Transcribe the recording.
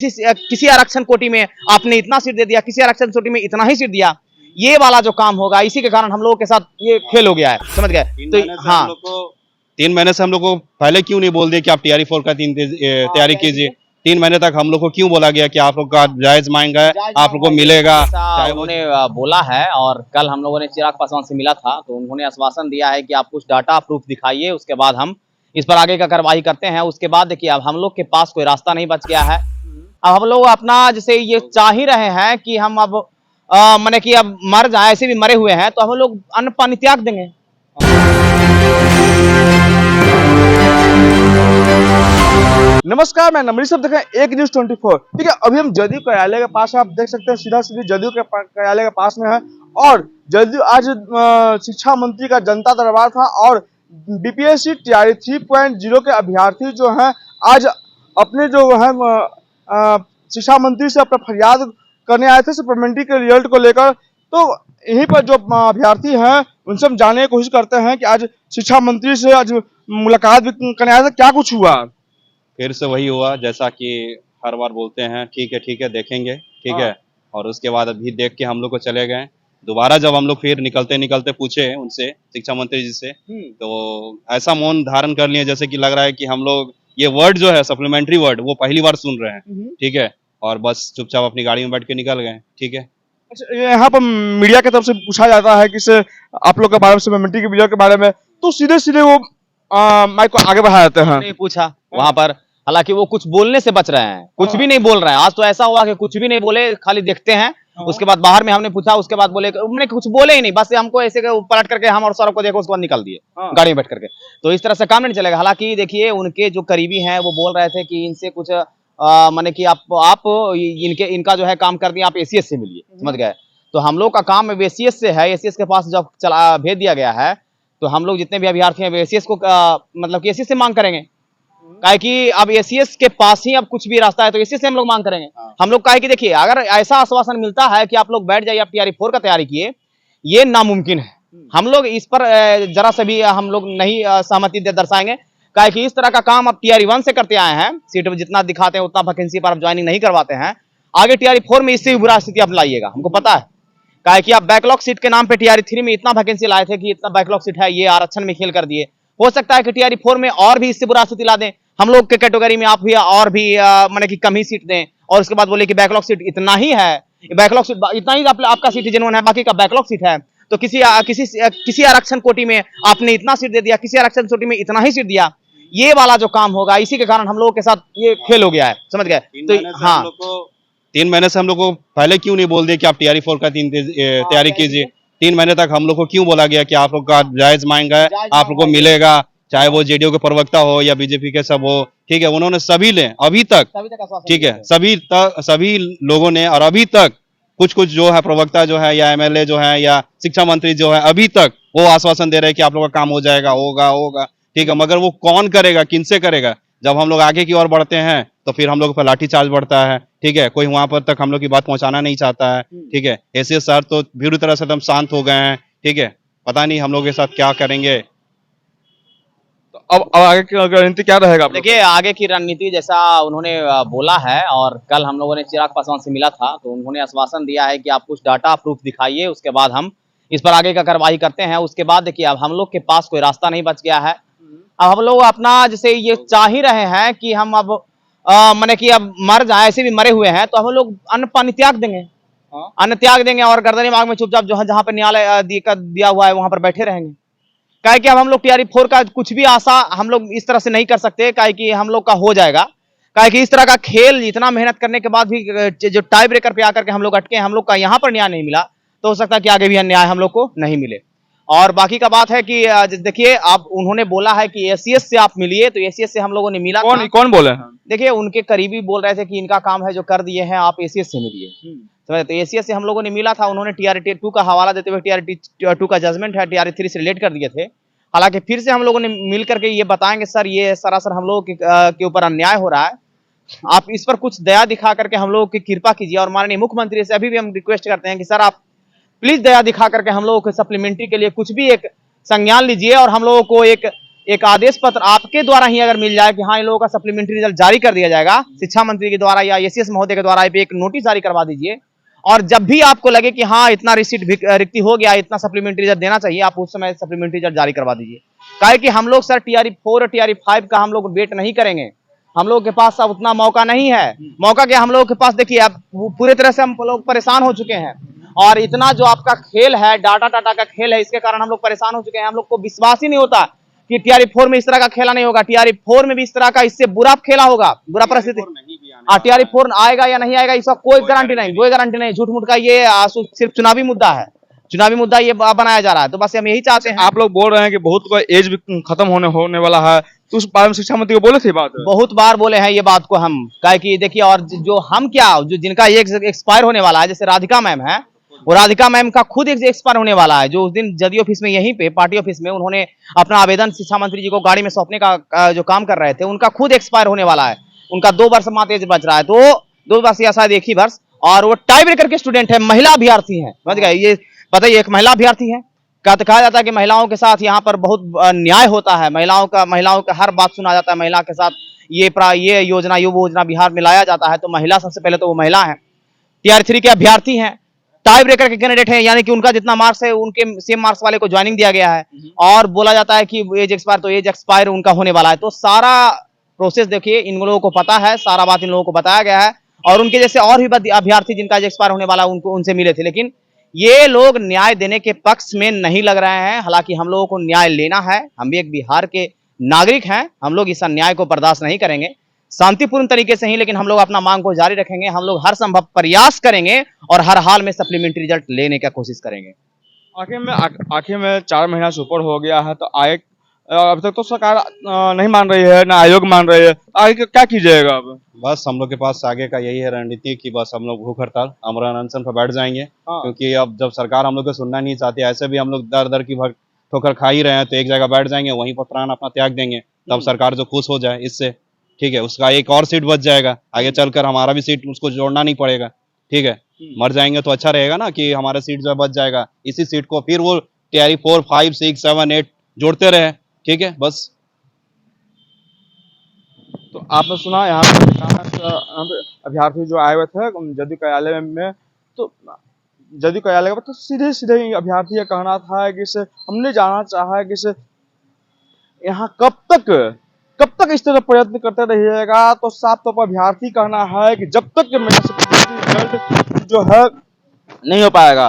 किसी आरक्षण कोटि में आपने इतना सीट दे दिया, किसी आरक्षण कोटि में इतना ही सीट दिया। ये वाला जो काम होगा, इसी के कारण हम लोगों के साथ ये खेल हो गया है, समझ गए? तो हाँ, 3 महीने से हम लोग को पहले क्यों नहीं बोल दिया कि आप TRE 4 का तैयारी कीजिए। 3 महीने तक हम लोग को क्यों बोला गया कि आप लोग का जायज मांग है, आप लोग को मिलेगा। उन्होंने बोला है, और कल हम लोगों ने चिराग पासवान से मिला था, तो उन्होंने आश्वासन दिया है कि आप कुछ डाटा प्रूफ दिखाइए, उसके बाद हम इस पर आगे का कार्रवाई करते हैं। उसके बाद देखिए, अब हम लोग के पास कोई रास्ता नहीं बच गया है। अब हम लोग अपना जैसे ये चाह ही रहे हैं कि हम अब माने कि अब मर जाए, ऐसे भी मरे हुए हैं, तो हम लोग अन्न पानी त्याग देंगे। नमस्कार, मैं नमरी सब देखें एक न्यूज 24। ठीक है, अभी हम जदयू कार्यालय के पास है। आप देख सकते हैं सीधा सीधी जदयू के कार्यालय के पास में है। और जदयू आज शिक्षा मंत्री का जनता दरबार था, और बीपीएससी TRE 3.0 के अभ्यर्थी जो हैं आज अपने जो है शिक्षा मंत्री से अपना फरियाद करने आए थे सप्लीमेंट्री के रिजल्ट को लेकर। तो यहीं पर जो अभ्यर्थी हैं उनसे हम जानने की कोशिश करते हैं कि आज शिक्षा मंत्री से आज मुलाकात भी करने आए थे, क्या कुछ हुआ। फिर से वही हुआ जैसा कि हर बार बोलते हैं, ठीक है देखेंगे, ठीक है। और उसके बाद अभी देख के हम लोग को चले गए। दोबारा जब हम लोग फिर निकलते निकलते पूछे उनसे, शिक्षा मंत्री जी से, तो ऐसा मौन धारण कर लिए जैसे कि लग रहा है कि हम लोग ये वर्ड जो है सप्लीमेंट्री वर्ड वो पहली बार सुन रहे हैं, ठीक है। और बस चुपचाप अपनी गाड़ी में बैठ के निकल गए, ठीक है। अच्छा, यहाँ पर मीडिया की तरफ से पूछा जाता है कि से आप लोग के बारे में, सप्लीमेंट्री के वीडियो के बारे में, तो सीधे सीधे वो माइक को आगे बढ़ा देते हैं। नहीं पूछा वहां पर, हालांकि वो कुछ बोलने से बच रहे हैं, कुछ भी नहीं बोल रहे हैं। आज तो ऐसा हुआ कि कुछ भी नहीं बोले, खाली देखते हैं। उसके बाद बाहर में हमने पूछा, उसके बाद बोले, उन्होंने कुछ बोले ही नहीं, बस हमको ऐसे पलट करके हम और सौरभ को देखो, उसके बाद निकल दिए गाड़ी में बैठ करके। तो इस तरह से काम नहीं चलेगा। हालांकि देखिए, उनके जो करीबी हैं वो बोल रहे थे कि इनसे कुछ माने कि आप इनका जो है काम कर दिए, आप ACS से मिलिए, समझ गए? तो हम लोग का काम ACS से है। ACS के पास जब भेज दिया गया है, तो हम लोग जितने भी अभ्यर्थी हैं ACS को मतलब कि ACS से मांग करेंगे। काहे कि अब ACS के पास ही अब कुछ भी रास्ता है, तो ACS से हम लोग मांग करेंगे। हम लोग काहे कि देखिए, अगर ऐसा आश्वासन मिलता है कि आप लोग बैठ जाइए, आप TRE 4 का तैयारी किए, ये नामुमकिन है। हम लोग इस पर जरा से भी हम लोग नहीं सहमति दर्शाएंगे। काहे कि इस तरह का काम आप TRE 1 से करते आए हैं, सीट जितना दिखाते हैं उतना वैकेंसी पर आप ज्वाइनिंग नहीं करवाते हैं। आगे TRE 4 में इससे भी बुरा स्थिति आप लाइएगा, हमको पता है। काहे कि आप बैकलॉग सीट के नाम पे TRE 3 में इतना वैकेंसी लाए थे कि इतना बैकलॉग सीट है, ये आरक्षण में खेल कर दिए। हो सकता है कि TRE 4 में और भी इससे बुरा स्थिति ला दें, हम लोग के कैटेगरी में आप भी और भी माने कि कम ही सीट दें, और उसके बाद बोले कि बैकलॉग सीट इतना ही है, बैकलॉग सीट इतना ही आपका सीट जेन्युइन है, बाकी का बैकलॉग सीट है। तो किसी आरक्षण कोटि में आपने इतना सीट दे दिया, किसी आरक्षण कोटि में इतना ही सीट दिया। ये वाला जो काम होगा, इसी के कारण हम लोगों के साथ ये खेल हो गया है, समझ गए? तो हाँ, 3 महीने से हम लोग को पहले क्यों नहीं बोल दिया कि आप TRE 4 का तैयारी कीजिए। 3 महीने तक हम लोग को क्यों बोला गया कि आप लोग का जायज मांग है, आप लोग को मिलेगा, चाहे वो JDU के प्रवक्ता हो या BJP के सब हो, ठीक है। उन्होंने सभी ने अभी तक, ठीक है, सभी लोगों ने, और अभी तक कुछ जो है प्रवक्ता जो है या MLA जो है या शिक्षा मंत्री जो है, अभी तक वो आश्वासन दे रहे हैं कि आप लोग का काम हो जाएगा, होगा, ठीक है। मगर वो कौन करेगा, किनसे करेगा? जब हम लोग आगे की ओर बढ़ते हैं तो फिर हम लोग पर लाठी चार्ज बढ़ता है, ठीक है। कोई वहां पर तक हम लोग की बात पहुंचाना नहीं चाहता है, ठीक है। ऐसे सर तो पूरी तरह से एकदम शांत हो गए हैं, ठीक है। पता नहीं हम लोग के साथ क्या करेंगे। तो अब आगे की रणनीति क्या रहेगा? देखिए, आगे की रणनीति जैसा उन्होंने बोला है, और कल हम लोगों ने चिराग पासवान से मिला था, तो उन्होंने आश्वासन दिया है कि आप कुछ डाटा प्रूफ दिखाइए, उसके बाद हम इस पर आगे का कार्रवाई करते हैं। उसके बाद देखिए, अब हम लोग के पास कोई रास्ता नहीं बच गया है। अब हम लोग अपना जैसे ये चाह ही रहे हैं कि हम अब माने कि अब मर जाए, ऐसे भी मरे हुए हैं, तो हम लोग अन्न पानी त्याग देंगे। अन्न त्याग देंगे और गर्दनी मार्ग में चुपचाप जो है, जहां पर न्यायालय दिया हुआ है वहां पर बैठे रहेंगे। काहे कि अब हम लोग TRE 4 का कुछ भी आशा हम लोग इस तरह से नहीं कर सकते, काहे कि हम लोग का हो जाएगा। काहे कि इस तरह का खेल, इतना मेहनत करने के बाद भी जो टाई ब्रेकर पे आकर के हम लोग अटके, हम लोग का यहाँ पर न्याय नहीं मिला, तो हो सकता है कि आगे भी न्याय हम लोग को नहीं मिले। और बाकी का बात है कि देखिए, आप उन्होंने बोला है कि ACS से आप मिलिए, तो ACS से हम लोगों ने मिला। कौन बोले हैं? देखिए, उनके करीबी बोल रहे थे कि इनका काम है जो कर दिए हैं, आप ACS से मिलिए। तो ACS से हम लोगों ने मिला था। उन्होंने TRE 2 का हवाला देते हुए TRE 2 का जजमेंट है, TRE 3 से रिलेट कर दिए थे। हालांकि फिर से हम लोगों ने मिल करके ये बताएंगे, सर ये सरासर हम लोगों के ऊपर अन्याय हो रहा है, आप इस पर कुछ दया दिखा करके हम लोगों की कृपा कीजिए। और माननीय मुख्यमंत्री से अभी भी हम रिक्वेस्ट करते हैं कि सर आप प्लीज दया दिखा करके हम लोगों को सप्लीमेंट्री के लिए कुछ भी एक संज्ञान लीजिए, और हम लोगों को एक एक आदेश पत्र आपके द्वारा ही अगर मिल जाए कि हाँ इन लोगों का सप्लीमेंट्री रिजल्ट जारी कर दिया जाएगा, शिक्षा मंत्री के द्वारा या एसीएस महोदय के द्वारा एक नोटिस जारी करवा दीजिए, और जब भी आपको लगे कि हाँ इतना रिक्ति हो गया, इतना सप्लीमेंट्री रिजल्ट देना चाहिए, आप उस समय सप्लीमेंट्री रिजल्ट जारी करवा दीजिए। काहे कि हम लोग सर टीआरई 4 और टीआरई 5 का हम लोग वेट नहीं करेंगे, हम लोग के पास अब उतना मौका नहीं है। मौका क्या हम लोग के पास, देखिए अब पूरे तरह से हम लोग परेशान हो चुके हैं, और इतना जो आपका खेल है, डाटा का खेल है, इसके कारण हम लोग परेशान हो चुके हैं। हम लोग को विश्वास ही नहीं होता कि टीआरई 4 में इस तरह का खेला नहीं होगा, टीआरई 4 में भी इस तरह का इससे बुरा खेला होगा, बुरा परिस्थिति। टीआरई 4 आएगा या नहीं आएगा इसका कोई गारंटी नहीं, कोई गारंटी नहीं। झूठ मूठ का ये सिर्फ चुनावी मुद्दा है, चुनावी मुद्दा ये बनाया जा रहा है। तो बस हम यही चाहते हैं। आप लोग बोल रहे हैं कि बहुत का एज भी खत्म होने वाला है, तो उस बारे में शिक्षा मंत्री को बोले थे बात? बहुत बार बोले हैं ये बात को हम, काहे कि देखिए, और जो हम क्या, जो जिनका ये एक्सपायर होने वाला है, जैसे राधिका मैम है, वो राधिका मैम का खुद एक्सपायर होने वाला है, जो उस दिन जदयू ऑफिस में, यहीं पे पार्टी ऑफिस में उन्होंने अपना आवेदन शिक्षा मंत्री जी को गाड़ी में सौंपने का जो काम कर रहे थे, उनका खुद एक्सपायर होने वाला है। उनका 2 वर्ष मात्र एज बच रहा है, तो 2 वर्ष या शायद 1 ही वर्ष, और वो टाई ब्रेकर के स्टूडेंट है, महिला अभ्यर्थी है, समझ गए? ये बताइए, एक महिला अभ्यर्थी है, कहा जाता है कि महिलाओं के साथ यहाँ पर बहुत न्याय होता है, महिलाओं का हर बात सुना जाता है, महिला के साथ ये योजना बिहार में लाया जाता है। तो महिला, सबसे पहले तो वो महिला है, टीआर 3 के अभ्यर्थी हैं, टाई ब्रेकर के कैंडिडेट हैं, यानी कि उनका जितना मार्क्स है उनके सेम मार्क्स वाले को ज्वाइनिंग दिया गया है, और बोला जाता है कि एज एक्सपायर, तो एज एक्सपायर उनका होने वाला है। तो सारा प्रोसेस देखिए, इन लोगों को पता है, सारा बात इन लोगों को बताया गया है, और उनके जैसे और भी अभ्यर्थी जिनका एज एक्सपायर होने वाला उनको उनसे मिले थे, लेकिन ये लोग न्याय देने के पक्ष में नहीं लग रहे हैं। हालांकि हम लोगों को न्याय लेना है, हम भी एक बिहार के नागरिक हैं, हम लोग इस अन्याय को बर्दाश्त नहीं करेंगे, शांतिपूर्ण तरीके से ही, लेकिन हम लोग अपना मांग को जारी रखेंगे। हम लोग हर संभव प्रयास करेंगे और हर हाल में सप्लीमेंट्री रिजल्ट लेने का कोशिश करेंगे। आखिर में 4 महीना से ऊपर हो गया है, तो आयोग अभी तक तो सरकार नहीं मान रही है, ना आयोग मान रही है, आगे क्या कीजिएगा अब? बस हम लोग के पास आगे का यही है रणनीति कि बस हम लोग भूख हड़ताल, आमरण अनशन पर बैठ जाएंगे। क्योंकि अब जब सरकार हम लोग को सुनना नहीं चाहती, ऐसे भी हम लोग दर की ठोकर खा ही रहे हैं, तो एक जगह बैठ जाएंगे, वहीं पर प्राण अपना त्याग देंगे, तब सरकार जो खुश हो जाए इससे, ठीक है, उसका एक और सीट बच जाएगा, आगे चलकर हमारा भी सीट उसको जोड़ना नहीं पड़ेगा, ठीक है। मर जाएंगे तो अच्छा रहेगा ना, कि हमारा सीट जो बच जाएगा, इसी सीट को फिर वो टीआरई 4, 5, 6, 7, 8 जोड़ते रहे, ठीक है, बस। तो आपने सुना यहाँ पे अभ्यर्थी जो आए हुए थे जदयू कार्यालय में, तो जदयू कार्यालय का तो सीधे अभ्यर्थी का कहना था कि हमने जानना चाहा कि यहाँ कब तक इस तरह प्रयत्न करते रहिएगा। तो साफ तौर पर अभ्यर्थी कहना है कि जब तक रिजल्ट जो है नहीं हो पाएगा।